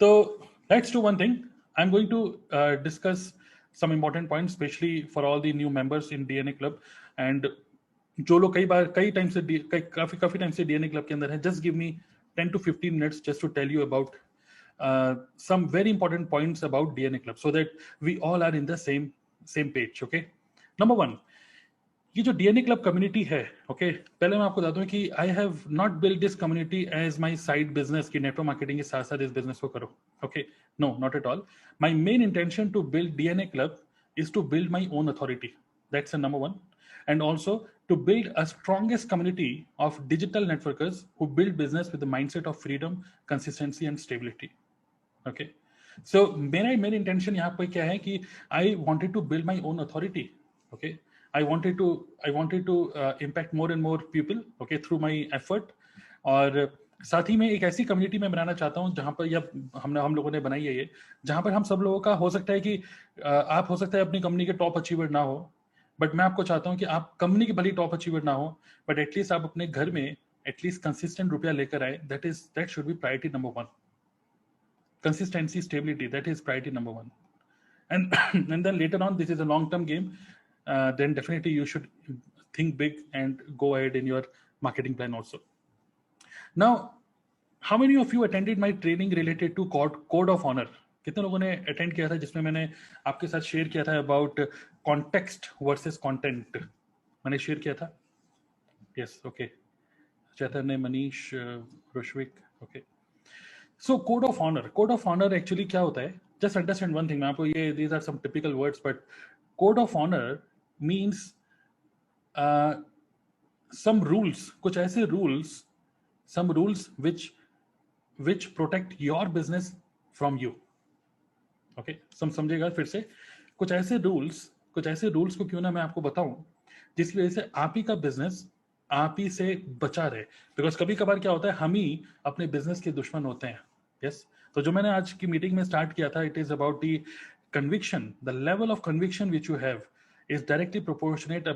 So let's do one thing. I'm going to discuss some important points, especially for all the new members in DNA Club. And जो लोग कई time से काफी time से DNA Club के अंदर हैं, just give me 10 to 15 minutes just to tell you about some very important points about DNA Club, so that we all are in the same page. Okay. Number one, ये जो DNA club community है, okay, पहले मैं आपको बता दूं कि I have not build this community as my side business की नेटवर्क मार्केटिंग के साथ साथ इस बिजनेस को करो, okay, no, not at all. My main intention to build DNA club is to build my own authority. That's number one. And also to build a strongest community of digital networkers who build business with the mindset of freedom, consistency and stability. Okay. So मेरा main intention यहाँ पे क्या है कि I wanted to build my own authority. Okay. I wanted to impact more and more people, okay, through my effort. और साथ ही में एक ऐसी कम्युनिटी में बनाना चाहता हूँ जहाँ पर, या हम लोगों ने बनाई है ये, जहाँ पर हम सब लोगों का हो सकता है कि आप हो सकता है अपनी कंपनी के टॉप अचीवर ना हो, बट मैं आपको चाहता हूँ कि आप कंपनी के भली टॉप अचीवर ना हो, बट एटलीस्ट आप अपने घर में एटलीस्ट कंसिस्टेंट रुपया लेकर आए. That should be priority number one. Consistency, stability, that is priority number one. And then later on, this is a long term game. Then definitely you should think big and go ahead in your marketing plan also. Now, how many of you attended my training related to code of honor? कितने लोगों ने attend किया था जिसमें मैंने आपके साथ share किया था अबाउट कॉन्टेक्स्ट वर्सेस कंटेंट? मैंने शेयर किया था. Yes, okay. Chaitanya, Manish, Rushvik, okay. So code of honour actually क्या होता है? Just understand one thing. मैं आपको ये, these are some typical words, but code of honour means some rules, कुछ ऐसे rules, some rules which protect your business from you. Okay, समझेगा फिर से? कुछ ऐसे rules को क्यों ना मैं आपको बताऊं जिसकी वजह से आप ही का बिजनेस आप ही से बचा रहे. बिकॉज कभी कभार क्या होता है, हम ही अपने बिजनेस के दुश्मन होते हैं. यस. तो जो मैंने आज की मीटिंग में स्टार्ट किया था, it is about the conviction. The level of conviction which you have is directly proportionate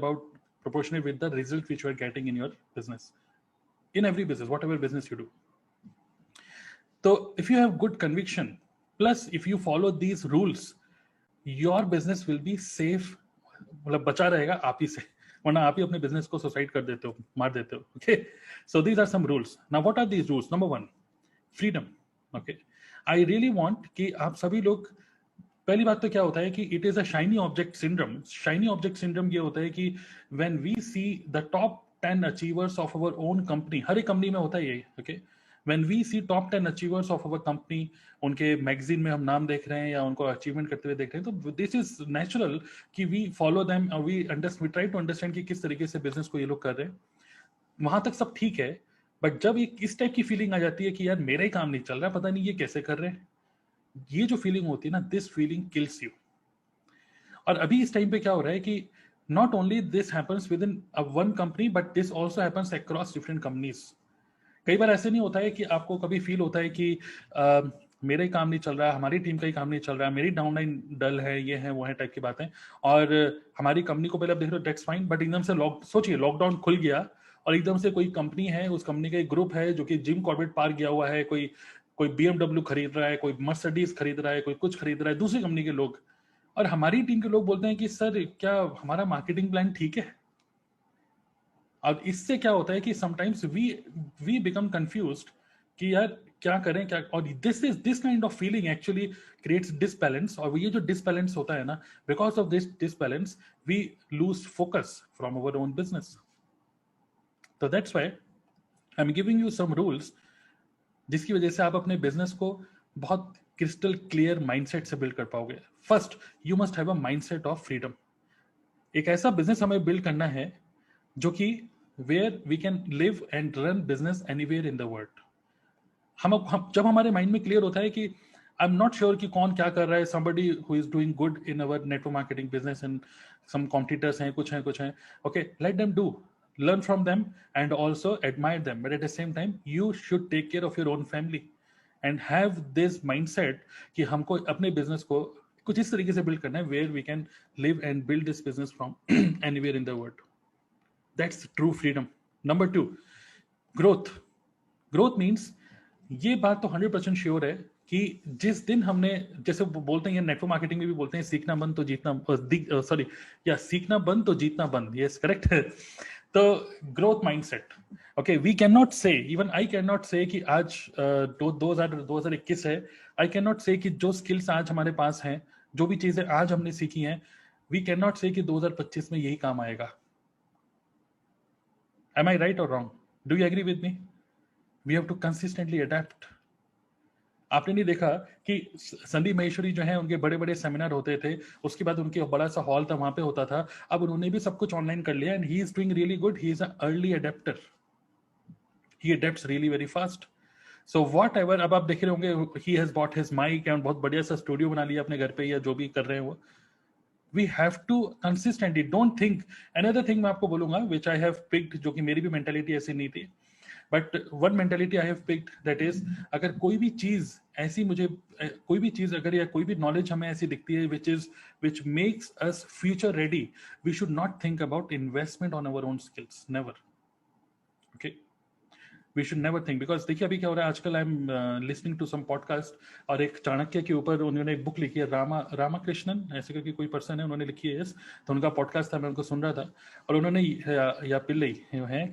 with the result which you are getting in your business, in every business, whatever business you do. So if you have good conviction, plus if you follow these rules, your business will be safe. मतलब बचा रहेगा आप ही से, वरना आप ही अपने business को suicide कर देते हो, मार देते हो. Okay, so these are some rules. Now what are these rules? Number one, freedom. Okay, I really want कि आप सभी लोग, पहली बात तो क्या होता है कि it is a shiny object syndrome. Shiny object syndrome ये होता है कि when we see the top 10 achievers of our own company, हर एक कंपनी में होता है ये. Okay, when we see top 10 achievers of our company, उनके मैगजीन में हम नाम देख रहे हैं या उनको अचीवमेंट करते हुए देख रहे हैं, तो दिस इज नेचुरल कि वी फॉलो देम और वी ट्राई टू अंडरस्टैंड कि किस तरीके से बिजनेस को ये लोग कर रहे हैं. वहां तक सब ठीक है, बट जब ये इस टाइप की फीलिंग आ जाती है कि यार मेरा ही काम नहीं चल रहा, पता नहीं ये कैसे कर रहे हैं, ये जो फीलिंग होती है ना, दिस फीलिंग किल्स यू. और अभी इस टाइम पे क्या हो रहा है कि not only this happens with in one company, but this also happens across different companies. कई बार ऐसे नहीं होता है कि आपको कभी फील होता है कि मेरा ही काम नहीं चल रहा, हमारी टीम का ही काम नहीं चल रहा, मेरी डाउनलाइन डल है, ये है वो है टाइप की बातें, और हमारी कंपनी को पहले आप देख रहे हो, दैट्स फाइन, बट एकदम से सोचिए लॉकडाउन खुल गया और एकदम से कोई कंपनी है, उस कंपनी का एक ग्रुप है जो कि जिम कॉर्बेट पार्क गया हुआ है, कोई BMW खरीद रहा है, कोई मर्सिडीज खरीद रहा है, कोई कुछ खरीद रहा है, दूसरी कंपनी के लोग, और हमारी टीम के लोग बोलते हैं कि सर क्या हमारा मार्केटिंग प्लान ठीक है? अब इससे क्या होता है कि समटाइम्स वी बिकम कंफ्यूज्ड कि यार क्या करें क्या, और this kind of feeling actually creates disbalance. और ये जो डिसबैलेंस होता है ना, because of this disbalance we lose focus from our own business. तो that's why I am giving you some rules जिसकी वजह से आप अपने बिजनेस को बहुत क्रिस्टल क्लियर माइंडसेट से बिल्ड कर पाओगे. First, you must have a mindset of freedom. एक ऐसा बिजनेस हमें बिल्ड करना है जो कि where we can live and run business anywhere in the world. हम जब हमारे माइंड में क्लियर होता है कि आई एम नॉट श्योर कि कौन क्या कर रहा है, somebody who is doing good in our network marketing business and some competitors हैं, कुछ हैं, okay, let them do, learn from them and also admire them, but at the same time you should take care of your own family and have this mindset कि हमको अपने business को कुछ इस तरीके से बिल्ड करना है where we can live and build this business from anywhere in the world. That's true freedom. Number 2, growth means, ये बात तो 100% श्योर है कि जिस दिन हमने, जैसे बोलते हैं नेटवर्क मार्केटिंग में भी बोलते हैं सीखना बंद तो जीतना, सॉरी या सीखना बंद तो जीतना बंद, यस करेक्ट। तो growth mindset, okay, we can not say, even I can not say कि आज 2021 है, आई कैन नॉट से कि जो स्किल्स आज हमारे पास हैं, जो भी चीजें आज हमने सीखी हैं, वी कैन नॉट से कि 2025 में यही काम आएगा। एम आई राइट और wrong? Do you agree with me? We have to consistently adapt. आपने नहीं देखा कि संदीप महेश्वरी जो है, उनके बड़े बड़े सेमिनार होते थे, उसके बाद उनके बड़ा सा हॉल था, वहां पे होता था, अब उन्होंने भी सब कुछ ऑनलाइन कर लिया, and he is doing really good, he is a early adopter, he adopts really very fast. So what ever, अब आप देख रहे होंगे he has bought his mic and बहुत बढ़िया सा स्टूडियो बना लिया अपने घर पे, या जो भी कर रहे हैं वो। We have to consistently, don't think. Another thing मैं आपको बोलूंगा विच आई हैव पिक्ड, जो कि मेरी भी मेंटेलिटी ऐसी नहीं थी, but one mentality I have picked, that is, अगर कोई भी चीज ऐसी मुझे, कोई भी चीज अगर, या कोई भी नॉलेज हमें ऐसी दिखती है which makes us future ready, we should not think about investment on our own skills, never. Okay, we should never think, because देखिए अभी क्या हो रहा है आजकल, I am listening to some podcast, और एक चाणक्य के ऊपर उन्होंने एक बुक लिखी है, रामाकृष्णन ऐसे करके कोई पर्सन है, उन्होंने लिखी है, तो उनका पॉडकास्ट था, मैं उनको सुन रहा था, और उन्होंने या पिल्लई है,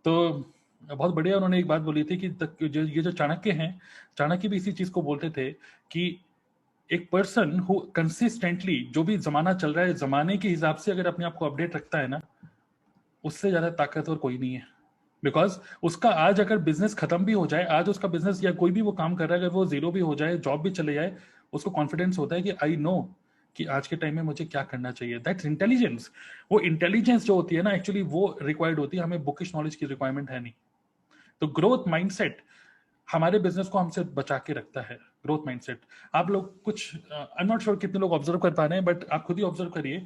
तो बहुत बढ़िया उन्होंने एक बात बोली थी कि ये जो चाणक्य हैं, चाणक्य भी इसी चीज को बोलते थे कि एक पर्सन हु कंसिस्टेंटली, जो भी जमाना चल रहा है, जमाने के हिसाब से अगर अपने आप को अपडेट रखता है ना, उससे ज्यादा ताकतवर कोई नहीं है। बिकॉज उसका आज अगर बिजनेस खत्म भी हो जाए, आज उसका बिजनेस या कोई भी वो काम कर रहा है, अगर वो जीरो भी हो जाए, जॉब भी चले जाए, उसको कॉन्फिडेंस होता है कि आई नो कि आज के टाइम में मुझे क्या करना चाहिए। That's intelligence. वो इंटेलिजेंस जो होती है ना, एक्चुअली वो रिक्वायर्ड होती है, हमें बुकिश नॉलेज की रिक्वायरमेंट है नहीं। तो ग्रोथ माइंडसेट हमारे बिजनेस को हमसे बचा के रखता है। ग्रोथ माइंडसेट, आप लोग कुछ, आई एम नॉट श्योर कितने लोग ऑब्जर्व कर पा रहे हैं, बट आप खुद ही ऑब्जर्व करिए,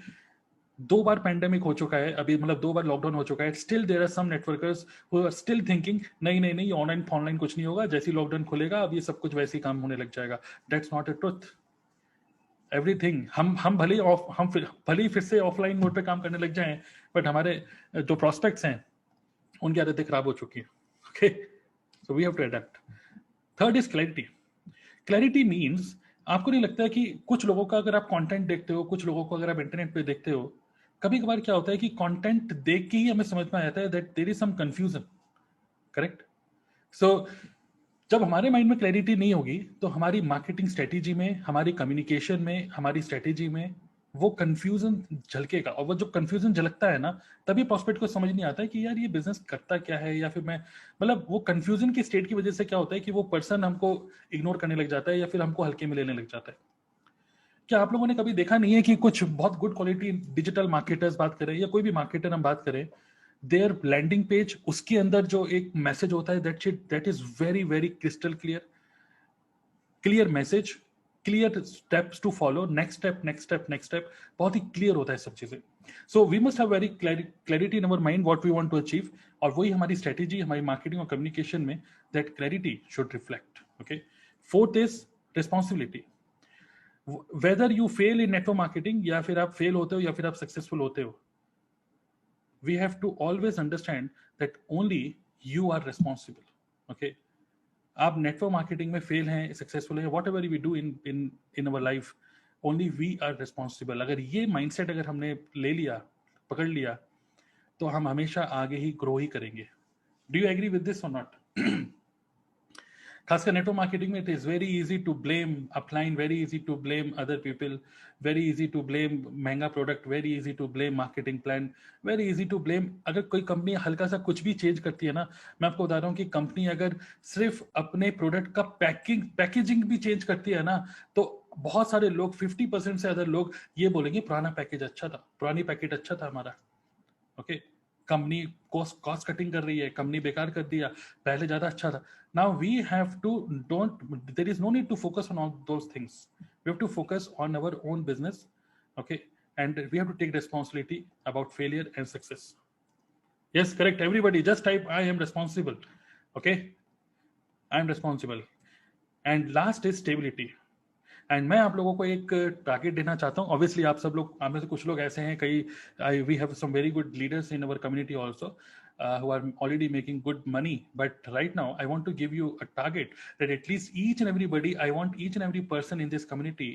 2 बार पैंडेमिक हो चुका है अभी, मतलब 2 बार लॉकडाउन हो चुका है, still there are some networkers who are still thinking नहीं नहीं नहीं, ऑनलाइन ऑनलाइन कुछ नहीं होगा, जैसे ही लॉकडाउन खुलेगा अब ये सब कुछ वैसे ही काम होने लग जाएगा। That's not a truth. Everything, हम भले ही फिर से ऑफलाइन मोड पे काम करने लग जाएं, बट हमारे जो प्रोस्पेक्ट्स हैं उनकी आदतें खराब हो चुकी हैं। Okay, so we have to adapt. Third is clarity. Clarity means, आपको नहीं लगता है कि कुछ लोगों का अगर आप कंटेंट देखते हो, कुछ लोगों को अगर आप इंटरनेट पे देखते हो, कभी कभार क्या होता है कि कंटेंट देख के ही हमें समझ में आता है that there is some confusion, correct? So जब हमारे माइंड में क्लैरिटी नहीं होगी, तो हमारी मार्केटिंग स्ट्रेटेजी में, हमारी कम्युनिकेशन में, हमारी स्ट्रेटेजी में वो कंफ्यूजन झलकेगा, और वो जो कंफ्यूजन झलकता है ना, तभी प्रोस्पेक्ट को समझ नहीं आता है कि यार ये बिजनेस करता क्या है, या फिर मैं, मतलब वो कंफ्यूजन की स्टेट की वजह से क्या होता है कि वो पर्सन हमको इग्नोर करने लग जाता है, या फिर हमको हल्के में लेने लग जाता है। क्या आप लोगों ने कभी देखा नहीं है कि कुछ बहुत गुड क्वालिटी डिजिटल मार्केटर्स बात करें, या कोई भी मार्केटर हम बात करें, देयर लैंडिंग पेज, उसके अंदर जो एक मैसेज होता है, that is very very crystal clear, clear message, clear steps to follow, next step next step next step, बहुत ही क्लियर होता है सब चीजें। So we must have very clarity in our mind what we want to achieve, और वही हमारी strategy, हमारी मार्केटिंग और कम्युनिकेशन में that clarity should reflect. Okay, fourth is responsibility. Whether you fail in network marketing, या फिर आप fail होते हो या फिर आप सक्सेसफुल होते हो, we have to always understand that only you are responsible. Okay, आप नेटवर्क मार्केटिंग में फेल हैं, सक्सेसफुल हैं, whatever we do in our life, only we are responsible. अगर ये माइंडसेट अगर हमने ले लिया, पकड़ लिया, तो हम हमेशा आगे ही ग्रो ही करेंगे। Do you agree with this और नॉट? खासकर नेटवर्क मार्केटिंग में it is very easy to blame upline, very easy to blame other people, very easy to blame महंगा product, very easy to blame marketing plan, very easy to blame. अगर कोई company हल्का सा कुछ भी change करती है ना, मैं आपको बता रहा हूँ कि कंपनी अगर सिर्फ अपने प्रोडक्ट का पैकेजिंग भी चेंज करती है ना, तो बहुत सारे लोग, 50% से अदर लोग ये बोलेंगे पुराना पैकेज अच्छा था, पुरानी पैकेट अच्छा था हमारा। ओके, कंपनी कॉस्ट कटिंग कर रही है, कंपनी बेकार कर दिया, पहले ज्यादा अच्छा था। Now we have to don't, there is no need to focus on all those things, we have to focus on our own business. Okay, and we have to take responsibility about failure and success. Yes correct, everybody just type I am responsible. Okay, I am responsible. And last is stability. And मैं आप लोगों को एक target देना चाहता हूँ। Obviously आप सब लोग, आप में से कुछ लोग ऐसे हैं, कई we have some very good leaders in our community also. who are already making good money, but right now I want to give you a target that at least each and everybody, I want each and every person in this community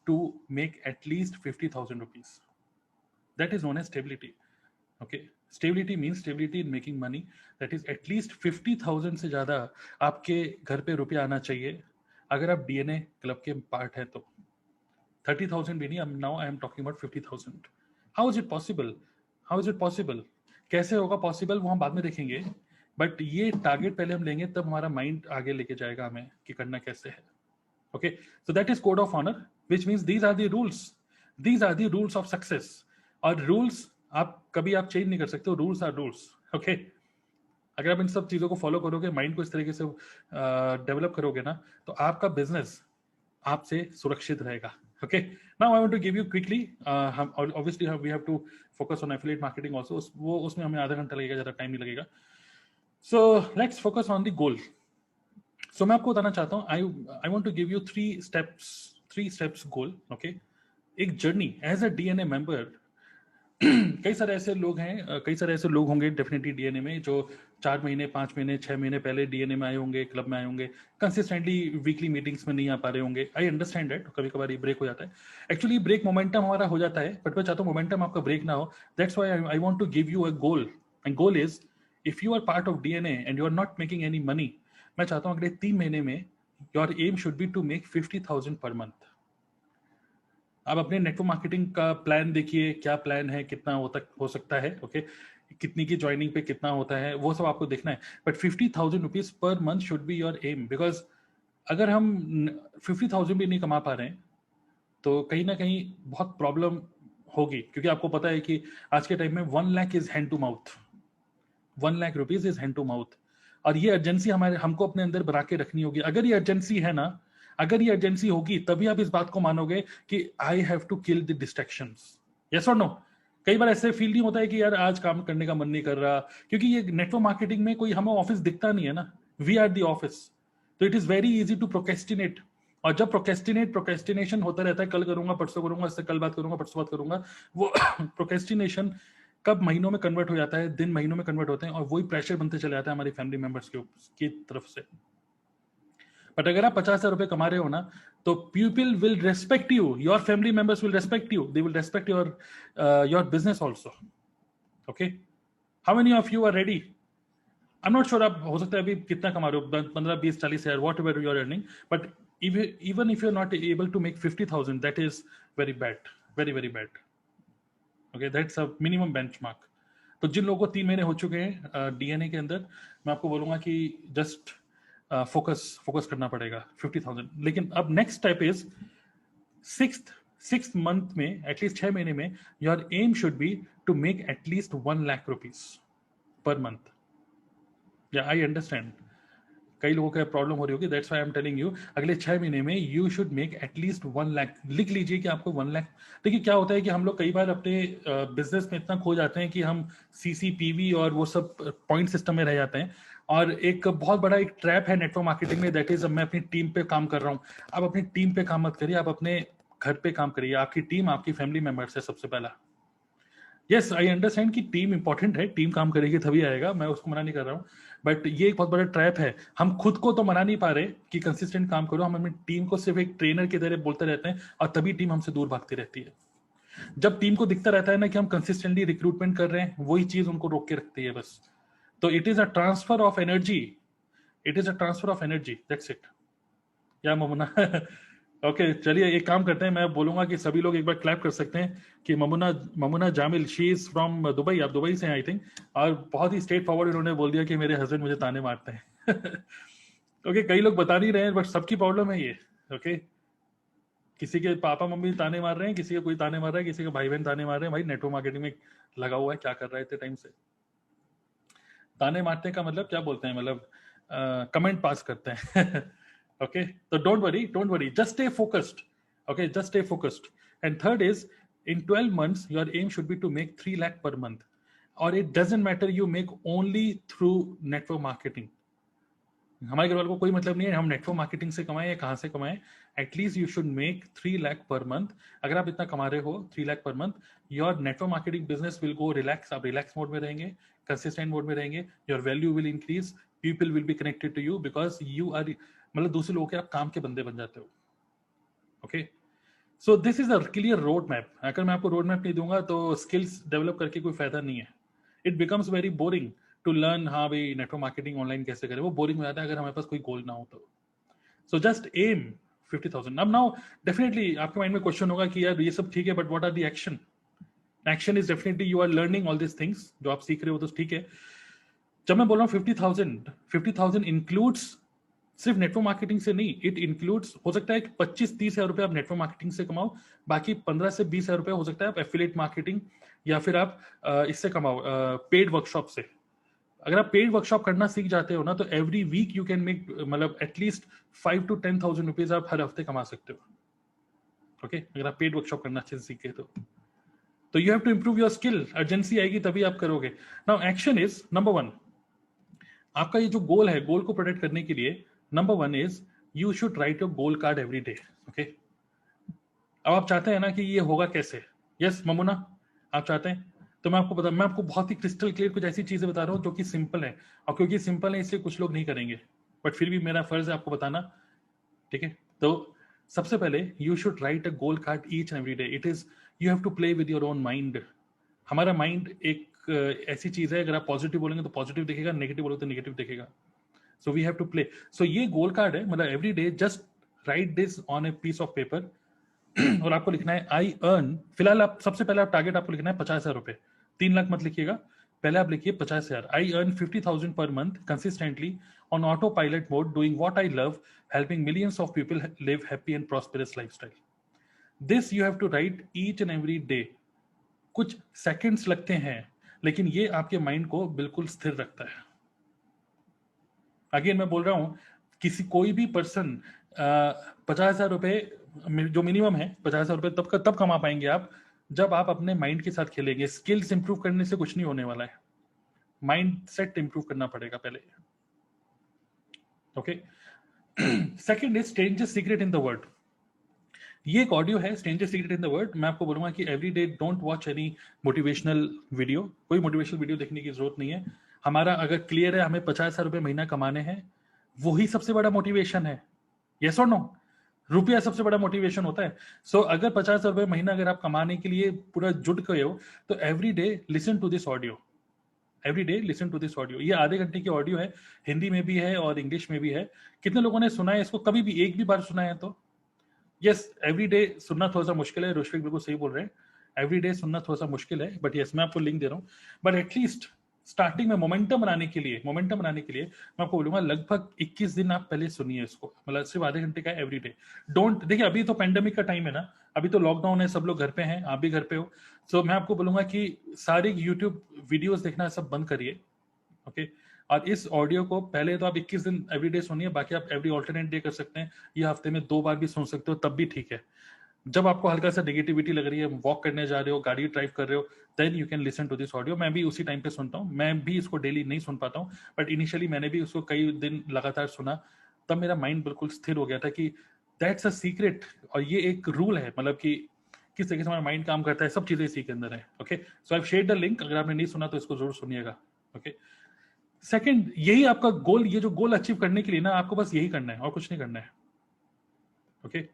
to make at least 50,000 rupees. That is known as stability. Okay, stability means stability in making money. That is at least 50,000 से ज्यादा आपके घर पे रुपया आना चाहिए अगर आप डीएनए क्लब के पार्ट है तो. 30,000 भी नहीं, now I am talking about 50,000. How is it possible? How is it possible? कैसे होगा पॉसिबल वो हम बाद में देखेंगे, बट ये टारगेट पहले हम लेंगे तब हमारा माइंड आगे लेके जाएगा हमें कि करना कैसे है. Okay, so that is code of honour, which means these are the rules, these are the rules of success. और रूल्स आप कभी आप चेंज नहीं कर सकते हो, रूल्स आर रूल्स. ओके, अगर आप इन सब चीजों को फॉलो करोगे, माइंड को इस तरीके से डेवलप करोगे ना, तो आपका बिजनेस आपसे सुरक्षित रहेगा. Okay, now I want to give you quickly, obviously we have to focus on affiliate marketing also. वो उसमें हमें आधा घंटा लगेगा, ज़्यादा टाइम नहीं लगेगा. So let's focus on the goal. So मैं आपको बताना चाहता हूँ, I want to give you three steps goal. Okay, एक journey as a DNA member. कई सारे ऐसे लोग होंगे डेफिनेटली डीएनए में जो 4 महीने 5 महीने 6 महीने पहले डीएनए में आए होंगे, क्लब में आए होंगे, कंसिस्टेंटली वीकली मीटिंग्स में नहीं आ पा रहे होंगे. आई अंडरस्टैंड दैट, कभी कभार ये ब्रेक हो जाता है. एक्चुअली ब्रेक मोमेंटम हमारा हो जाता है, बट मैं चाहता हूँ मोमेंटम आपका ब्रेक ना हो. That's why I want to give you a goal, and goal is if you are part of DNA and you are not making any money, मैं चाहता हूँ अगले 3 महीने में your aim should be to make 50,000 per month. आप अपने network marketing का plan देखिए, क्या प्लान है, कितना हो सकता है. ओके, कितनी की ज्वाइनिंग पे कितना होता है, वो सब आपको देखना है. But 50,000 rupees per month should be your aim, because अगर हम 50,000 भी नहीं कमा पा रहे हैं तो कहीं ना कहीं बहुत प्रॉब्लम होगी. क्योंकि आपको पता है कि आज के टाइम में 1 lakh is hand to mouth, 1 lakh rupees is hand to mouth. और ये अर्जेंसी हमको अपने अंदर बना के रखनी होगी. अगर ये अर्जेंसी है ना, अगर ये अर्जेंसी होगी तभी आप इस बात को मानोगे कि I have to kill the distractions. Yes और नो? कई बार ऐसे फील नहीं होता है कि यार आज काम करने का मन नहीं कर रहा, क्योंकि ये नेटवर्क मार्केटिंग में कोई हमें ऑफिस दिखता नहीं है ना, वी आर द ऑफिस. तो it is very easy to procrastinate. और जब प्रोक्रेस्टिनेशन होता रहता है, कल करूंगा, परसों करूंगा, इससे कल बात करूंगा, परसों बात करूंगा, वो प्रोक्रेस्टिनेशन कब महीनों में कन्वर्ट हो जाता है, दिन महीनों में कन्वर्ट होते हैं, और वही प्रेशर बनते चले जाता है हमारी फैमिली मेंबर्स की तरफ से. बट अगर आप 50,000 रुपए कमा रहे हो ना, तो people will respect you, your family members will respect you, they will respect your business also. Okay, how many of you are ready? I am not sure, आप हो सकता है अभी कितना कमा रहे हो, 15, 20, 40,000, whatever you are earning, but even if you're not able to make 50,000, that is very bad, very very bad. Okay, that's a minimum benchmark. तो जिन लोगों को 3 महीने हो चुके हैं डीएनए के अंदर, मैं आपको बोलूंगा कि जस्ट फोकस करना पड़ेगा 50,000. लेकिन अब next step is sixth month में, एटलीस्ट 6 महीने में, your aim should be to make at least 1 lakh rupees per month. या आई अंडरस्टैंड कई लोगों का प्रॉब्लम हो रही होगी, that's why I am telling you अगले 6 महीने में you should make at least 1 lakh. लिख लीजिए कि आपको 1 लाख. देखिए क्या होता है कि हम लोग कई बार अपने बिजनेस में इतना खो जाते हैं कि हम सीसीपीवी और वो सब पॉइंट सिस्टम में रह जाते हैं. और एक बहुत बड़ा एक ट्रैप है नेटवर्क मार्केटिंग में, दैट इज मैं अपनी टीम पे काम कर रहा हूँ. आप अपनी टीम पे काम मत करिए, आप अपने घर पे काम करिए. आपकी टीम आपकी फैमिली मेंबर्स है सबसे पहला. यस, आई अंडरस्टैंड कि टीम इंपॉर्टेंट है, टीम काम करेगी तभी आएगा, मैं उसको मना नहीं कर रहा हूँ, बट ये एक बहुत बड़ा ट्रैप है. हम खुद को तो मना नहीं पा रहे कि कंसिस्टेंट काम करो, हम अपनी टीम को सिर्फ एक ट्रेनर की तरह बोलते रहते हैं, और तभी टीम हमसे दूर भागती रहती है. जब टीम को दिखता रहता है ना कि हम कंसिस्टेंटली रिक्रूटमेंट कर रहे हैं, वही चीज उनको रोक के रखती है बस. तो it is a transfer of energy, it is a transfer of energy, that's it. या ममुना? ओके, चलिए एक काम करते हैं, मैं बोलूंगा कि सभी लोग एक बार क्लैप कर सकते हैं कि ममुना Jamil, she is from Dubai. आप दुबई से हैं आई थिंक, और बहुत ही स्ट्रेट फॉरवर्ड इन्होंने बोल दिया कि मेरे हस्बैंड मुझे ताने मारते हैं. ओके, कई लोग बता नहीं रहे हैं, बट सबकी प्रॉब्लम है ये. ओके, किसी के पापा मम्मी ताने मार रहे हैं, किसी का कोई ताने मार रहा है, किसी के भाई बहन ताने मार रहे हैं. भाई नेटवर्क मार्केटिंग में लगा हुआ है, क्या कर रहा है इतने टाइम से? ताने मारने का मतलब क्या बोलते हैं, मतलब कमेंट पास करते हैं. Okay, so don't worry, just stay focused. Okay, just stay focused. And third is, in 12 months your aim should be to make 3 lakh per month, or it doesn't matter you make only through network marketing. हमारे घर वालों को कोई मतलब नहीं है हम network marketing से कमाएं या कहां से कमाएं, एटलीस्ट यू शुड मेक 3 लाख पर मंथ. अगर आप इतना कमा रहे हो 3 लाख per month, your network marketing business will go relax. आप रिलैक्स मोड में रहेंगे, कंसिस्टेंट मोड में रहेंगे, your value will increase, people will be connected to you because you are, मतलब दूसरे लोगों के आप काम के बंदे बन जाते हो. Okay, so this is a clear road map. अगर मैं आपको रोड मैप नहीं दूंगा तो स्किल्स डेवलप करके कोई फायदा नहीं है. It becomes very boring to learn. हाँ भाई नेटवर्क मार्केटिंग ऑनलाइन कैसे करें, वो बोरिंग हो जाता है अगर हमारे पास कोई गोल ना हो तो. So just aim 50,000. अब नाउ डेफिनेटली आपके माइंड में क्वेश्चन होगा कि यार ये सब ठीक है but what are the action. Action is definitely you are learning all this things. जो आप सीख रहे हो तो ठीक है. जब मैं बोल रहा हूँ 50,000 इंक्लूड्स सिर्फ नेटवर्क मार्केटिंग से नहीं, इट इंक्लूड्स, हो सकता है कि 25-30 हजार रुपए आप नेटवर्क मार्केटिंग से कमाओ, बाकी 15 से 20 हजार रुपए हो सकता है आप एफिलिएट मार्केटिंग या फिर आप इससे कमाओ, पेड वर्कशॉप से. अगर आप पेड वर्कशॉप करना सीख जाते हो ना तो every week you can make, मतलब एटलीस्ट 5 to 10,000 रुपीज आप हर हफ्ते कमा सकते हो. ओके, अगर आप पेड वर्कशॉप करना अच्छे से सीखे तो you have to improve your skill. Urgency आएगी तभी आप करोगे. Now action is number 1. आपका ये जो गोल है, गोल को प्रोटेक्ट करने के लिए number 1 is you should right your goal card every day. Okay, अब आप चाहते हैं ना कि ये होगा कैसे. यस ममुना, आप चाहते हैं तो मैं आपको बहुत ही क्रिस्टल क्लियर कुछ ऐसी चीजें बता रहा हूँ जो कि सिंपल है, और क्योंकि सिंपल है इसलिए कुछ लोग नहीं करेंगे, बट फिर भी मेरा फर्ज है आपको बताना. ठीक है, तो सबसे पहले you should write a goal card each and every day. It is, you have to play with your own mind. हमारा माइंड एक ऐसी चीज है, अगर आप पॉजिटिव बोलेंगे तो पॉजिटिव दिखेगा, नेगेटिव बोलोगे तो नेगेटिव दिखेगा. So we have to play. So ये गोल कार्ड है, मतलब every day just write this on a piece of paper. और आपको लिखना है आई अर्न, फिलहाल आप सबसे पहले आप टारगेट आपको लिखना है 50,000 रुपए. 3 लाख मत लिखिएगा, पहले आप लिखिए 50,000. आई earn 50,000 per month consistently on autopilot mode doing what I love, helping millions of people live happy and prosperous lifestyle. This you have to write each and every day. कुछ सेकंड्स लगते हैं लेकिन ये आपके mind को बिल्कुल स्थिर रखता है. अगेन मैं बोल रहा हूं, किसी कोई भी पर्सन 50,000 रुपए जो मिनिमम है, 50,000 रुपए तब कमा पाएंगे आप जब आप अपने माइंड के साथ खेलेंगे. स्किल्स इंप्रूव करने से कुछ नहीं होने वाला है, माइंड सेट इंप्रूव करना पड़ेगा पहले. Okay, second is stranger secret in the world. ये एक ऑडियो है, stranger secret in the world. मैं आपको बोलूंगा कि every day don't watch any motivational video. कोई मोटिवेशनल वीडियो देखने की जरूरत नहीं है. हमारा अगर क्लियर है हमें 50,000 रुपए महीना कमाने हैं, वही सबसे बड़ा मोटिवेशन है. यस और नो? रुपया सबसे बड़ा मोटिवेशन होता है. सो अगर 50,000 रुपए महीना अगर आप कमाने के लिए पूरा जुट गए हो तो every day listen to this audio. Every day listen to this audio. ये आधे घंटे की ऑडियो है, हिंदी में भी है और इंग्लिश में भी है. कितने लोगों ने सुना है इसको, कभी भी एक भी बार सुना है? तो यस, एवरी डे सुनना थोड़ा सा मुश्किल है. रुश्विक बिल्कुल सही बोल रहे हैं, एवरी डे सुनना थोड़ा सा मुश्किल है, बट यस मैं आपको लिंक दे रहा हूँ. बट एटलीस्ट स्टार्टिंग में मोमेंटम बनाने के लिए मैं आपको बोलूंगा लगभग 21 दिन आप पहले सुनिए इसको, मतलब सिर्फ आधे घंटे का एवरी डे. डोंट, देखिए अभी तो पेंडेमिक का टाइम है ना, अभी तो लॉकडाउन है, सब लोग घर पे हैं, आप भी घर पे हो. सो मैं आपको बोलूंगा कि सारी यूट्यूब वीडियोस देखना सब बंद करिए. ओके, और इस ऑडियो को पहले तो आप 21 दिन एवरीडे सुनिए, बाकी आप एवरी ऑल्टरनेट डे कर सकते हैं, या हफ्ते में 2 बार भी सुन सकते हो, तब भी ठीक है. जब आपको हल्का सा नेगेटिविटी लग रही है, वॉक करने जा रहे हो, गाड़ी ड्राइव कर रहे हो, then you can listen to this audio. मैं भी उसी टाइम पे सुनता हूँ, मैं भी इसको डेली नहीं सुन पाता हूँ, बट इनिशियली मैंने भी उसको कई दिन लगातार सुना, तब मेरा माइंड बिल्कुल स्थिर हो गया था कि दैट्स अ सीक्रेट. और ये एक रूल है, मतलब कि किस तरीके से हमारा माइंड काम करता है, सब चीजें इसी के अंदर है. Okay, so I have shared the link, अगर आपने नहीं सुना तो इसको जरूर सुनिएगा. ओके, सेकंड, यही आपका गोल, ये जो गोल अचीव करने के लिए ना आपको बस यही करना है और कुछ नहीं करना है. Okay,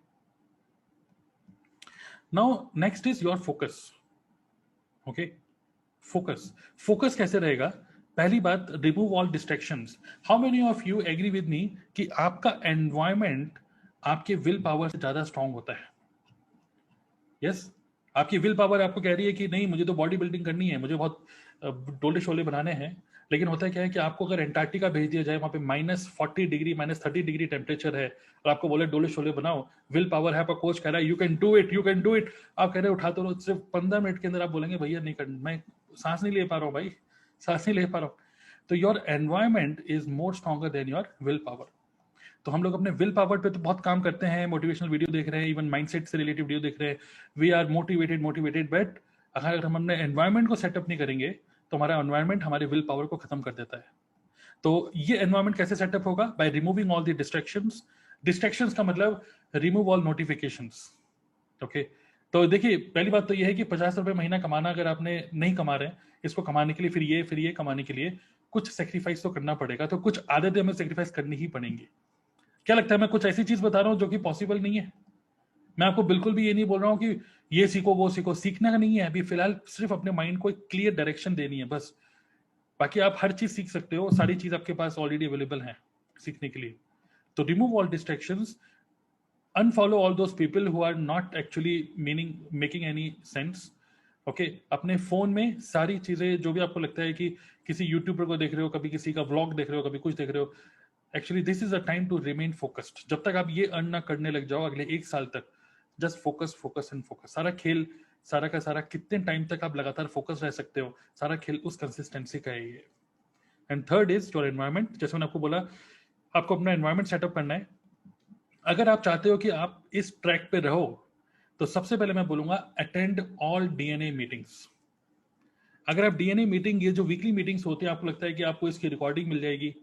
now next is your focus. Okay, focus कैसे रहेगा? पहली बात, remove all distractions. How many of you agree with me कि आपका एनवायरमेंट आपके विल पावर से ज्यादा स्ट्रांग होता है? यस, आपकी विल पावर आपको कह रही है कि नहीं मुझे तो बॉडी बिल्डिंग करनी है, मुझे बहुत डोले शोले बनाने हैं, लेकिन होता है क्या है कि आपको अगर एंटार्क्टिका भेज दिया जाए, वहां पे -40 डिग्री -30 डिग्री टेम्परेचर है, और आपको बोले डोले शोले बनाओ, विल पावर है, आपका कोच कह रहा है you can do it, you can do it, आप कह रहे हो उठाते रहो, सिर्फ 15 मिनट के अंदर आप बोलेंगे भैया नहीं कर, मैं सांस नहीं ले पा रहा हूँ भाई, सांस नहीं ले पा रहा हूँ. तो your environment is more stronger than your will power. तो हम लोग अपने विल पावर पे तो बहुत काम करते हैं, मोटिवेशनल वीडियो देख रहे हैं, इवन माइंडसेट से रिलेटेड वीडियो देख रहे हैं, वी आर मोटिवेटेड, बट अगर हम अपने एनवायरमेंट को सेटअप नहीं करेंगे तो हमारा एनवायरमेंट हमारे विल पावर को खत्म कर देता है. तो ये एनवायरमेंट कैसे सेटअप होगा? By removing all the distractions. Distractions का मतलब रिमूव ऑल नोटिफिकेशंस. ओके, तो देखिए, पहली बात तो ये है कि 50 रुपए महीना कमाना अगर आपने नहीं कमा रहे हैं, इसको कमाने के लिए फिर ये कमाने के लिए कुछ सेक्रीफाइस तो करना पड़ेगा, तो कुछ आदतें हमें सेक्रीफाइस करनी ही पड़ेंगी। क्या लगता है मैं कुछ ऐसी चीज बता रहा हूं जो कि पॉसिबल नहीं है? मैं आपको बिल्कुल भी ये नहीं बोल रहा हूं कि ये सीखो वो सीखो, सीखना नहीं है अभी फिलहाल, सिर्फ अपने माइंड को एक क्लियर डायरेक्शन देनी है बस। बाकी आप हर चीज सीख सकते हो, सारी चीज आपके पास ऑलरेडी अवेलेबल है सीखने के लिए। तो remove all distractions, unfollow all those people who are not actually making any sense. Okay अपने फोन में सारी चीजें जो भी आपको लगता है कि किसी यूट्यूबर को देख रहे हो, कभी किसी का व्लॉग देख रहे हो, कभी कुछ देख रहे हो, actually this is a time to remain focused. जब तक आप ये अर्न ना करने लग जाओ अगले 1 साल तक, just focus focus and focus. सारा खेल सारा का सारा कितने टाइम तक आप लगातार फोकस रह सकते हो, सारा खेल उस कंसिस्टेंसी का है ये। And third is your environment. जैसे मैंने आपको बोला, आपको अपना एनवायरमेंट सेटअप करना है। अगर आप चाहते हो कि आप इस ट्रैक पे रहो, तो सबसे पहले मैं बोलूंगा अटेंड ऑल डीएनए मीटिंग्स। अगर आप डीएनए मीटिंग, ये जो वीकली मीटिंग्स होती है, आपको लगता है कि आपको इसकी रिकॉर्डिंग मिल जाएगी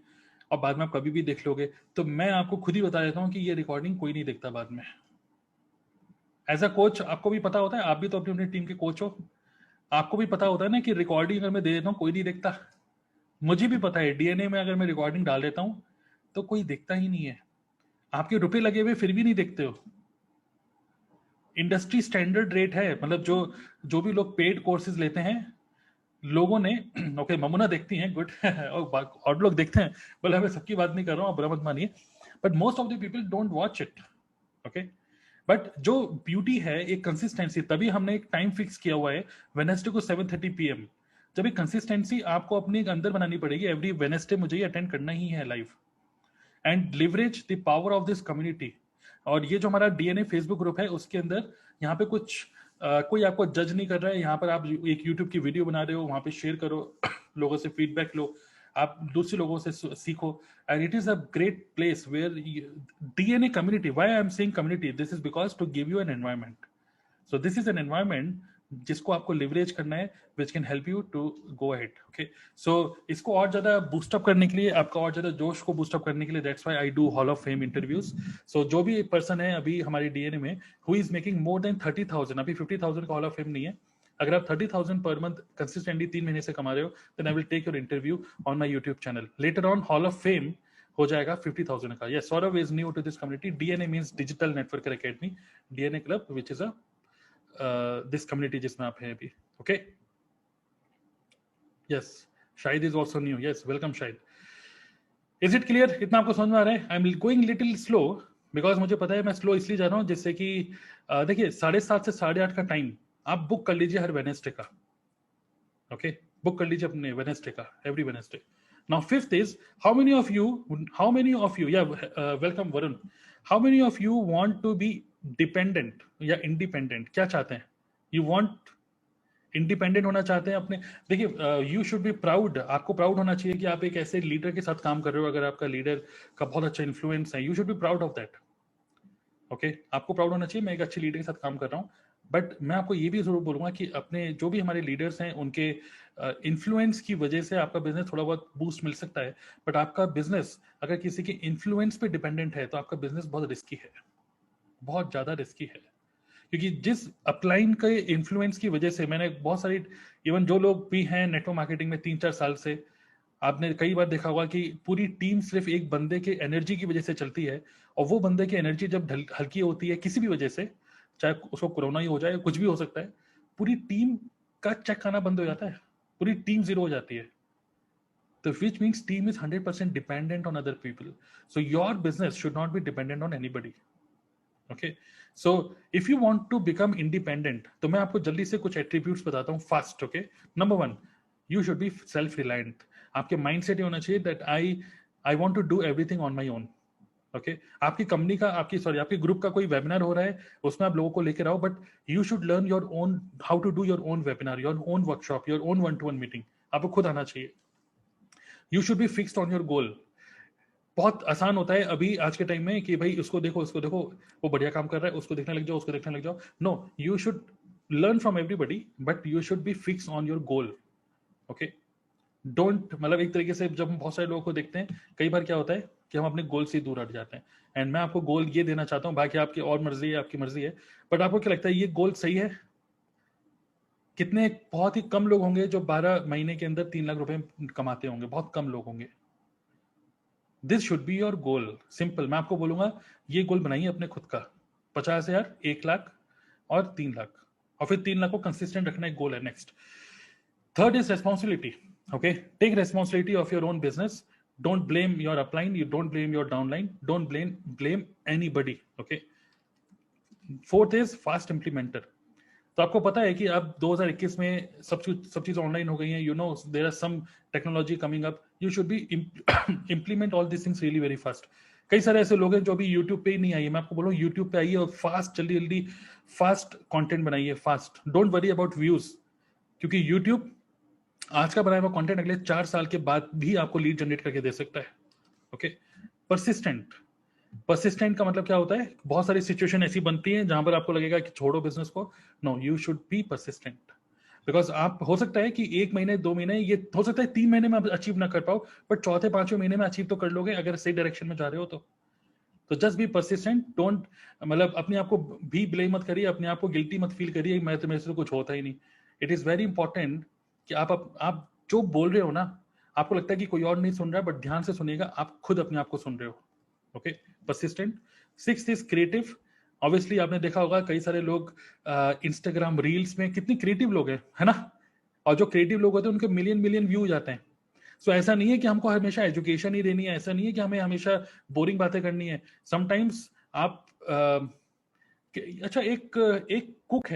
और बाद में आप कभी भी देख लोगे, तो मैं आपको खुद ही बता देता हूं कि ये रिकॉर्डिंग कोई नहीं देखता बाद में। एज अ कोच आपको भी पता होता है, आप भी तो अपनी अपनी टीम के कोच हो, आपको भी पता होता है ना कि रिकॉर्डिंग अगर मैं दे देता हूँ कोई नहीं देखता। मुझे भी पता है डीएनए में अगर मैं रिकॉर्डिंग डाल देता हूं तो कोई देखता ही नहीं है। आपके रुपए लगे हुए फिर भी नहीं देखते हो। इंडस्ट्री स्टैंडर्ड रेट है, मतलब जो जो भी लोग पेड कोर्सेज लेते हैं लोगों ने ओके ममुना देखती हैं गुड और लोग देखते हैं, बोले मैं सबकी बात नहीं कर रहा हूँ, बुरा मत मानिए, but most of the people don't watch it. Okay but जो ब्यूटी है एक कंसिस्टेंसी, तभी हमने एक टाइम फिक्स किया हुआ है वेनेसडे को 7:30 PM। जब एक कंसिस्टेंसी आपको अपने अंदर बनानी पड़ेगी, एवरी वेनेसडे मुझे ये अटेंड करना ही है live, and leverage the power of this community. और ये जो हमारा डीएनए फेसबुक ग्रुप है उसके अंदर यहाँ पे कुछ कोई आपको जज नहीं कर रहा है। यहाँ पर आप एक यूट्यूब की वीडियो बना रहे हो, वहां पे शेयर करो लोगों से फीडबैक लो, आप दूसरे लोगों से सीखो, and it is a great place where DNA community. Why I am saying community, this is because to give you an environment. So this is an environment जिसको आपको लिवरेज करना है, which can help you to go ahead. Okay so इसको और ज्यादा boost up करने के लिए, आपका और ज्यादा जोश को बूस्टअप करने के लिए, that's why I do hall of fame interviews. So जो भी पर्सन है अभी हमारी डीएनए में who is making more than 30,000, अभी 50,000 का हॉल ऑफ फेम नहीं है, अगर आप 30,000 पर मंथ कंसिस्टेंटली 3 महीने से कमा रहे हो, then I will take your interview on my YouTube channel. Later on hall of fame हो जाएगा 50,000 का। Yes, Saurabh is new to this community. DNA means digital network academy, DNA club which is a this community जिसमें आप हैं अभी। Okay yes, Shahid is also new. Yes, welcome Shahid. Is it clear? इतना आपको समझ में आ रहा है? I am going little slow because मुझे पता है मैं स्लो इसलिए जा रहा हूँ जिससे कि देखिए 7:30 से 8:30 का टाइम आप बुक कर लीजिए हर वेनेसडे का। ओके बुक कर लीजिए अपने वेनेसडे का, every Wednesday. Now fifth is how many of you या welcome Varun, how many of you want to be dependent या इंडिपेंडेंट? क्या चाहते हैं? यू वांट इंडिपेंडेंट होना चाहते हैं अपने? देखिए यू शुड बी प्राउड, आपको प्राउड होना चाहिए कि आप एक ऐसे लीडर के साथ काम कर रहे हो। अगर आपका लीडर का बहुत अच्छा इन्फ्लुएंस है, you should be proud of that. Okay आपको प्राउड होना चाहिए मैं एक अच्छे लीडर के साथ काम कर रहा हूँ। बट मैं आपको ये भी जरूर बोलूंगा कि अपने जो भी हमारे लीडर्स हैं उनके इन्फ्लुएंस की वजह से आपका बिजनेस थोड़ा बहुत बूस्ट मिल सकता है, बट आपका बिजनेस अगर किसी के इन्फ्लुएंस पे डिपेंडेंट है तो आपका बिजनेस बहुत रिस्की है, बहुत ज्यादा रिस्की है। क्योंकि जिस अपलाइन के इन्फ्लुएंस की वजह से मैंने बहुत सारी, इवन जो लोग भी हैं नेटवर्क मार्केटिंग में 3-4 साल से, आपने कई बार देखा होगा कि पूरी टीम सिर्फ एक बंदे के एनर्जी की वजह से चलती है, और वो बंदे की एनर्जी जब हल्की होती है किसी भी वजह से, चाहे उसको कोरोना ही हो जाए, कुछ भी हो सकता है, पूरी टीम का चेक आना बंद हो जाता है, पूरी टीम जीरो हो जाती है। तो which means team is 100% dependent on other people. So your business should not be dependent on anybody. Okay, so if you want to become independent, तो मैं आपको जल्दी से कुछ एट्रीब्यूट्स बताता हूँ fast. Okay number 1, you should be self reliant. आपके mindset ये होना चाहिए that I want to do everything on my own. Okay आपकी कंपनी का, आपके ग्रुप का कोई वेबिनार हो रहा है, उसमें आप लोगों को लेकर आओ, but you should learn your own how to do your own webinar, your own workshop, your own 1-to-1 meeting. आपको खुद आना चाहिए। You should be fixed on your goal. बहुत आसान होता है अभी आज के टाइम में कि भाई उसको देखो वो बढ़िया काम कर रहा है, उसको देखने लग जाओ, उसको देखने लग जाओ। No, you should learn from everybody, but you should be fix on your goal. Okay don't, मतलब एक तरीके से जब हम बहुत सारे लोगों को देखते हैं, कई बार क्या होता है कि हम अपने गोल से दूर हट जाते हैं। एंड मैं आपको गोल ये देना चाहता हूँ, बाकी आपकी और मर्जी है, आपकी मर्जी है, बट आपको क्या लगता है ये गोल सही है? कितने, बहुत ही कम लोग होंगे जो 12 महीने के अंदर 3 लाख रुपए कमाते होंगे, बहुत कम लोग होंगे। This should be your goal, simple. मैं आपको बोलूंगा ये गोल बनाइए अपने खुद का, 50,000, 1 लाख और 3 लाख, और फिर 3 लाख को कंसिस्टेंट रखना एक गोल है। Next, third is responsibility. Okay, take responsibility of your own business. Don't blame your upline, you don't blame your downline, don't blame anybody. Okay, fourth is fast implementer. तो आपको पता है कि अब 2021 में सब चीज ऑनलाइन हो गई है, you know there are some technology coming up, you should be implement all this things really very fast. कई सारे ऐसे लोग हैं जो अभी यूट्यूब पे ही नहीं आइए, मैं आपको बोलूँ यूट्यूब पे आइए और फास्ट, जल्दी जल्दी फास्ट कंटेंट बनाइए, fast, don't worry about views, क्योंकि यूट्यूब आज का बनाया हुआ कंटेंट अगले 4 साल के बाद भी आपको लीड जनरेट करके दे सकता है। Okay, persistent. परसिस्टेंट का मतलब क्या होता है? बहुत सारी सिचुएशन ऐसी बनती है जहां पर आपको लगेगा कि छोड़ो बिजनेस को, no, you should be persistent. Because आप, हो सकता है कि 1 महीने 2 महीने, ये हो सकता है 3 महीने में आप अचीव ना कर पाओ, बट चौथे 5वें महीने में अचीव तो कर लोगे अगर सही डायरेक्शन में जा रहे हो तो जस्ट बी परसिस्टेंट। डोंट, मतलब अपने आप को भी ब्लेम मत करिए, अपने आप को गिल्टी मत फील करिए, मैं तो, मेरे से तो कुछ होता ही नहीं। इट इज वेरी इंपॉर्टेंट कि आप जो बोल रहे हो ना, आपको लगता है कि कोई और नहीं सुन रहा है, बट ध्यान से सुनिएगा, आप खुद अपने आप को सुन रहे हो। Okay, persistent. Sixth is creative. Obviously आपने देखा होगा कई सारे लोग इंस्टाग्राम रील्स में कितने क्रिएटिव लोग हैं, है ना? और जो क्रिएटिव लोग होते हैं उनके मिलियन मिलियन व्यू जाते हैं। सो ऐसा नहीं है कि हमको हमेशा एजुकेशन ही देनी है, ऐसा नहीं है कि हमें हमेशा बोरिंग बातें करनी है। समटाइम्स आप अच्छा, एक एक कुक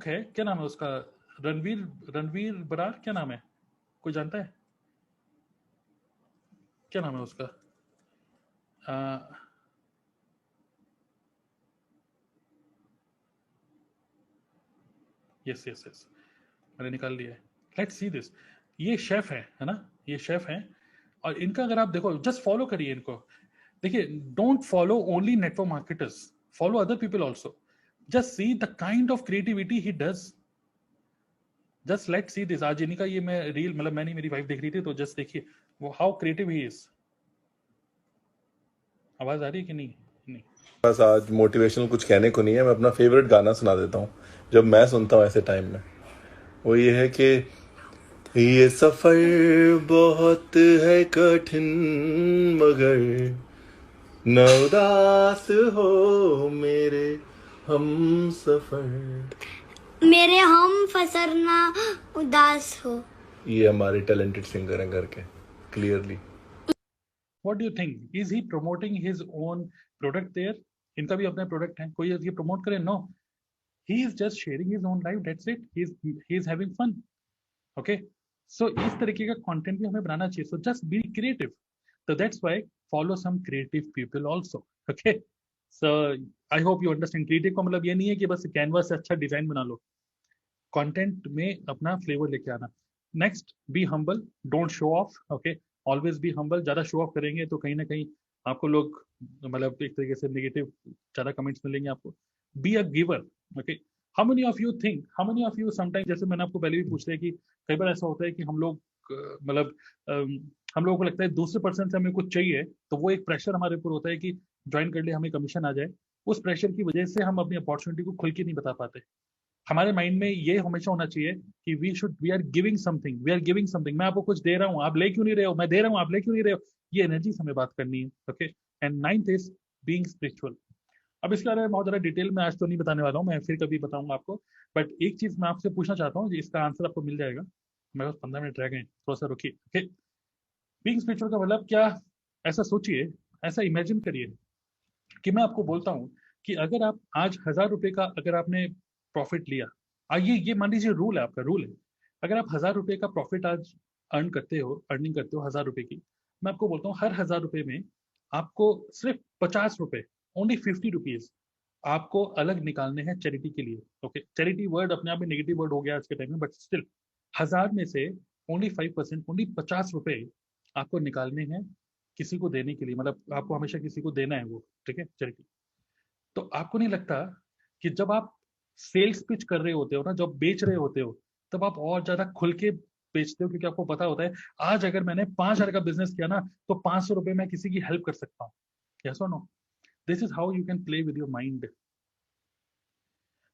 है, क्या नाम है उसका? रणवीर रणवीर बरार, क्या नाम है? कोई जानता है क्या नाम है उसका? यस यस यस, मैंने निकाल लिया है। Let's see this. ये शेफ है ना? ये शेफ है, और इनका अगर आप देखो, जस्ट फॉलो करिए इनको। देखिए, don't follow only network marketers, follow other people also. Just see the kind of creativity he does. Just let see this. आज इन्हीं का ये मैं रील, मतलब मैंने, मेरी वाइफ देख रही थी, तो जस्ट देखिए वो हाउ क्रिएटिव ही इज। आवाज आ रही है कि नहीं? नहीं। बस आज मोटिवेशनल कुछ कहने को नहीं है, मैं अपना फेवरेट गाना सुना देता हूँ जब मैं सुनता हूँ ऐसे टाइम में। वो ये है कि ये सफर बहुत है कठिन, मगर न उदास हो मेरे हम सफर, मेरे हम फसर ना उदास हो। ये हमारे टैलेंटेड सिंगर हैं घर के, clearly. What do you think, is he promoting his own product there? इनका भी अपना प्रोडक्ट है, कोई ये प्रमोट करे? No, he is just sharing his own life, that's it. He is having fun. Okay, so इस तरीके का कंटेंट भी हमें बनाना चाहिए। So just be creative. So that's why follow some creative people also. Okay. So I hope you understand. Creative का मतलब ये नहीं है कि बस कैनवास से अच्छा डिजाइन बना लो, कंटेंट में अपना फ्लेवर लेके आना। Next, be humble, don't show off. Okay, always be humble. ज्यादा शो ऑफ करेंगे तो कहीं ना कहीं आपको लोग, मतलब एक तरीके से नेगेटिव ज्यादा कमेंट्स मिलेंगे आपको। Be a giver. Okay, how many of you sometime, जैसे मैंने आपको पहले भी पूछ लिया कि कई बार ऐसा होता है कि हम लोग मतलब हम लोगों को लगता है दूसरे पर्सन से हमें कुछ चाहिए, तो वो एक प्रेशर हमारे ऊपर होता है कि ज्वाइन कर ले, हमें कमीशन आ जाए। उस प्रेशर की वजह से हम अपनी अपॉर्चुनिटी को खुल के नहीं बता पाते। हमारे माइंड में ये हमेशा होना चाहिए कि we are giving something, we are giving something. मैं आपको कुछ दे रहा हूँ, आप ले क्यों नहीं रहे हो? मैं दे रहा हूँ, आप ले क्यों नहीं रहे हो? ये एनर्जी से हमें बात करनी है। Okay, and ninth is being spiritual. अब इसके बारे में बहुत ज्यादा डिटेल में आज तो नहीं बताने वाला हूँ, मैं फिर कभी बताऊंगा आपको। बट एक चीज मैं आपसे पूछना चाहता हूँ, इसका आंसर आपको मिल जाएगा। मेरे पास 15 मिनट रह गए, थोड़ा सा रुकिए। ओके, बीइंग स्पिरिचुअल का मतलब क्या? ऐसा सोचिए, ऐसा इमेजिन करिए कि मैं आपको बोलता हूँ कि अगर आप आज 1,000 रुपए का अगर आपने प्रॉफिट लिया, आइए ये मान लीजिए रूल है, आपका रूल है, अगर आप 1,000 रुपए का प्रॉफिट आज अर्निंग करते हो 1,000 रुपए की, मैं आपको बोलता हूँ हर 1,000 रुपए में आपको सिर्फ 50 रुपए, ओनली 50 रुपीज आपको अलग निकालने हैं चैरिटी के लिए। ओके, चैरिटी वर्ड अपने आप में नेगेटिव वर्ड हो गया आज के टाइम में, बट स्टिल 1,000 में से ओनली 5%, ओनली 50 रुपए आपको निकालने हैं किसी को देने के लिए, मतलब आपको हमेशा किसी को देना है वो, ठीक है, चैरिटी। तो आपको नहीं लगता कि जब आप सेल्स पिच कर रहे होते हो ना, जब बेच रहे होते हो, तब आप और ज्यादा खुल के बेचते हो क्योंकि आपको पता होता है आज अगर मैंने 5,000 का बिजनेस किया ना तो 500 रुपए मैं किसी की हेल्प कर सकता हूँ. यस और no? This is how you can play with your mind.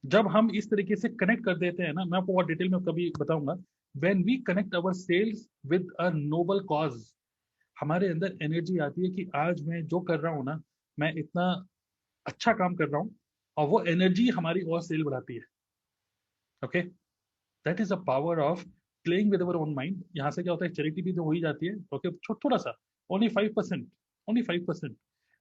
जब हम इस तरीके से कनेक्ट कर देते हैं ना, मैं आपको और डिटेल में कभी बताऊंगा, when we connect our sales with a noble cause, हमारे अंदर एनर्जी आती है कि आज मैं जो कर रहा हूँ ना, मैं इतना अच्छा काम कर रहा हूँ, और वो एनर्जी हमारी और सेल बढ़ाती है. Okay, that is a power of playing with our own mind. यहाँ से क्या होता है, चैरिटी भी तो हो ही जाती है. ओके, थोड़ा सा, ओनली 5%, ओनली 5%,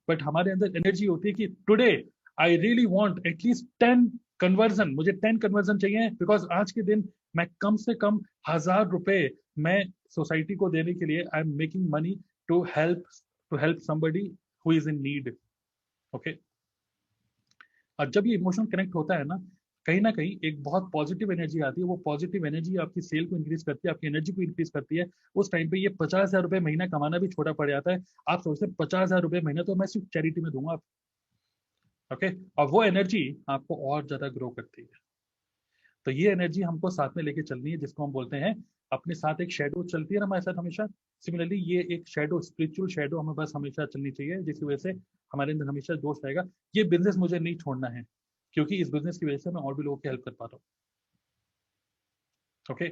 बट हमारे अंदर एनर्जी होती है कि today I really want at least 10 conversion, मुझे 10 कन्वर्जन चाहिए, बिकॉज आज के दिन मैं कम से कम 1,000 रुपए मैं सोसाइटी को देने के लिए I am making money to help somebody who is in need. Okay, और जब ये इमोशन कनेक्ट होता है ना कहीं एक बहुत पॉजिटिव एनर्जी आती है. वो पॉजिटिव एनर्जी आपकी सेल को इंक्रीज करती है, आपकी एनर्जी को इंक्रीज करती है. उस टाइम पे ये 50,000 रुपए महीना कमाना भी छोटा पड़ जाता है. आप सोचते हैं 50,000 रुपए महीना तो मैं सिर्फ चैरिटी में दूंगा. ओके, और वो एनर्जी आपको और ज्यादा ग्रो करती है. तो ये एनर्जी हमको साथ में लेके चलनी है, जिसको हम बोलते हैं अपने साथ एक शेडो चलती है ना हमारे साथ हमेशा. सिमिलरली ये एक शेडो, स्पिरिचुअल शेडो हमें बस हमेशा चलनी चाहिए, जिसकी वजह से हमारे अंदर हमेशा जोश रहेगा. ये बिजनेस मुझे नहीं छोड़ना है, क्योंकि इस बिजनेस की वजह से मैं और भी लोगों की हेल्प कर पा रहा हूँ. ओके,